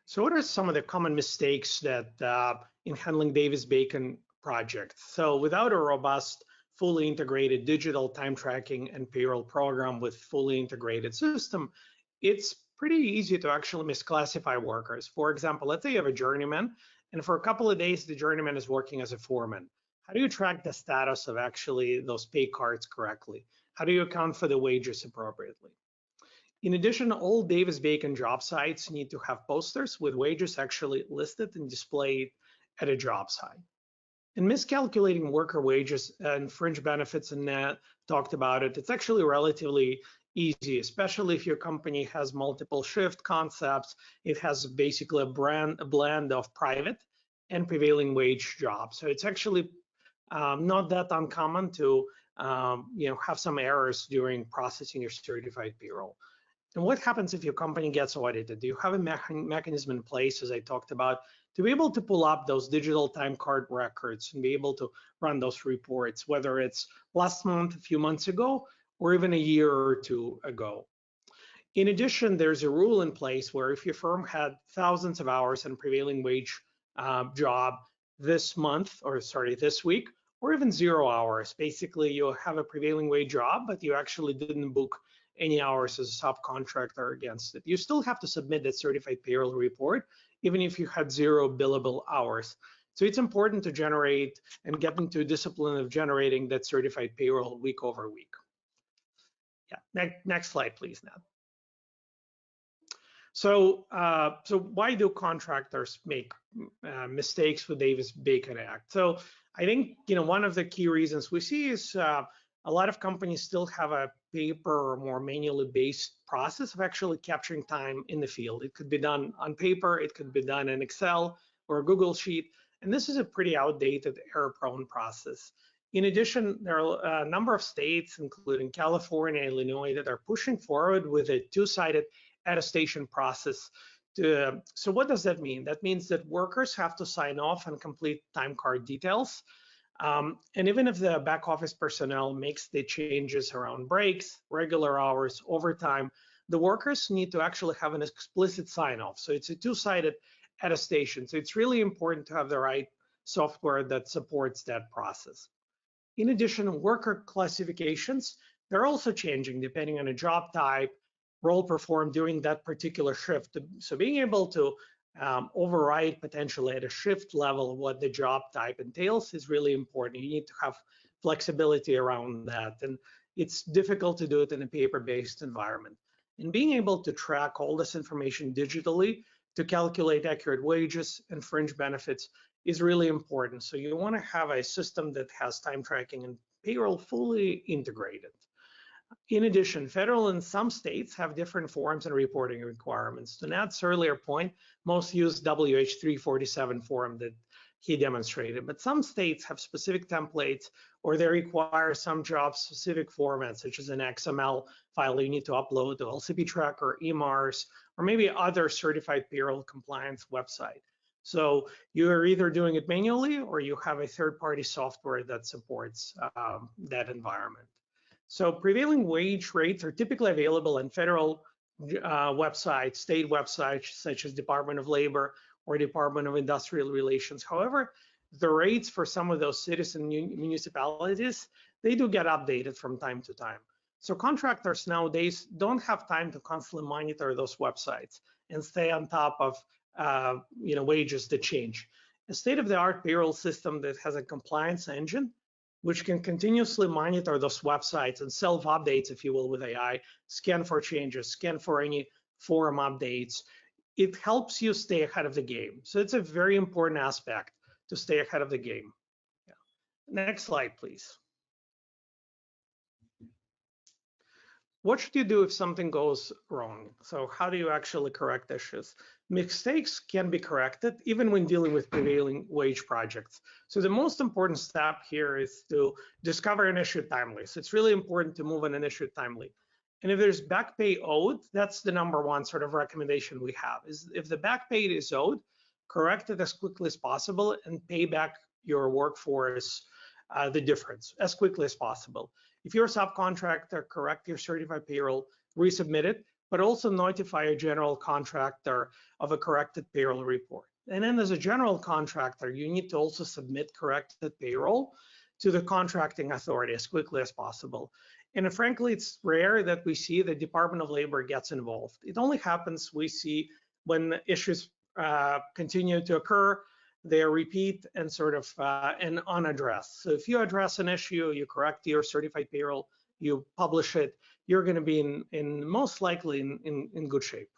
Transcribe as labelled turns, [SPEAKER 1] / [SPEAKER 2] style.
[SPEAKER 1] So what are some of the common mistakes that in handling Davis-Bacon projects? So without a robust, fully integrated digital time tracking and payroll program with fully integrated system, it's pretty easy to actually misclassify workers. For example, let's say you have a journeyman, and for a couple of days, the journeyman is working as a foreman. How do you track the status of actually those pay cards correctly? How do you account for the wages appropriately? In addition, all Davis-Bacon job sites need to have posters with wages actually listed and displayed at a job site. And miscalculating worker wages and fringe benefits, and Nat talked about it, it's actually relatively easy, especially if your company has multiple shift concepts. It has basically a blend of private and prevailing wage jobs. So it's actually not that uncommon to have some errors during processing your certified payroll. And what happens if your company gets audited? Do you have a mechanism in place, as I talked about, to be able to pull up those digital time card records and be able to run those reports, whether it's last month, a few months ago, or even a year or two ago? In addition, there's a rule in place where if your firm had thousands of hours in prevailing wage job this week, or even 0 hours, basically you have a prevailing wage job, but you actually didn't book any hours as a subcontractor against it. You still have to submit that certified payroll report, even if you had 0 billable hours. So it's important to generate and get into a discipline of generating that certified payroll week over week. Yeah, next slide, please, Nat. So why do contractors make mistakes with Davis-Bacon Act? So I think one of the key reasons we see is a lot of companies still have a paper or more manually based process of actually capturing time in the field. It could be done on paper, it could be done in Excel or a Google Sheet, and this is a pretty outdated, error-prone process. In addition, there are a number of states, including California, Illinois, that are pushing forward with a two-sided attestation process. So what does that mean? That means that workers have to sign off and complete time card details. And even if the back office personnel makes the changes around breaks, regular hours, overtime, the workers need to actually have an explicit sign off. So it's a two-sided attestation. So it's really important to have the right software that supports that process. In addition, worker classifications, they're also changing depending on a job type, role performed during that particular shift. So being able to override potentially at a shift level what the job type entails is really important. You need to have flexibility around that, and it's difficult to do it in a paper-based environment. And being able to track all this information digitally to calculate accurate wages and fringe benefits is really important. So you want to have a system that has time tracking and payroll fully integrated. In addition, federal and some states have different forms and reporting requirements. To Nat's earlier point, most use WH-347 form that he demonstrated, but some states have specific templates or they require some job-specific formats, such as an XML file you need to upload to LCP Tracker, EMARS, or maybe other certified payroll compliance website. So you are either doing it manually or you have a third-party software that supports that environment. So prevailing wage rates are typically available in federal websites, state websites, such as Department of Labor or Department of Industrial Relations. However, the rates for some of those cities and municipalities, they do get updated from time to time. So contractors nowadays don't have time to constantly monitor those websites and stay on top of wages that change. A state-of-the-art payroll system that has a compliance engine which can continuously monitor those websites and self-updates, if you will, with AI, scan for changes, scan for any forum updates. It helps you stay ahead of the game. So it's a very important aspect to stay ahead of the game. Yeah. Next slide, please. What should you do if something goes wrong? So how do you actually correct issues? Mistakes can be corrected even when dealing with prevailing wage projects. So the most important step here is to discover an issue timely. So it's really important to move on an issue timely. And if there's back pay owed, that's the #1 sort of recommendation we have, is if the back pay is owed, correct it as quickly as possible and pay back your workforce the difference as quickly as possible. If you're a subcontractor, correct your certified payroll, resubmit it but also notify a general contractor of a corrected payroll report. And then as a general contractor, you need to also submit corrected payroll to the contracting authority as quickly as possible. And frankly, it's rare that we see the Department of Labor gets involved. It only happens we see when issues continue to occur, they repeat and sort of and unaddressed. So if you address an issue, you correct your certified payroll, you publish it, you're going to be in most likely in good shape.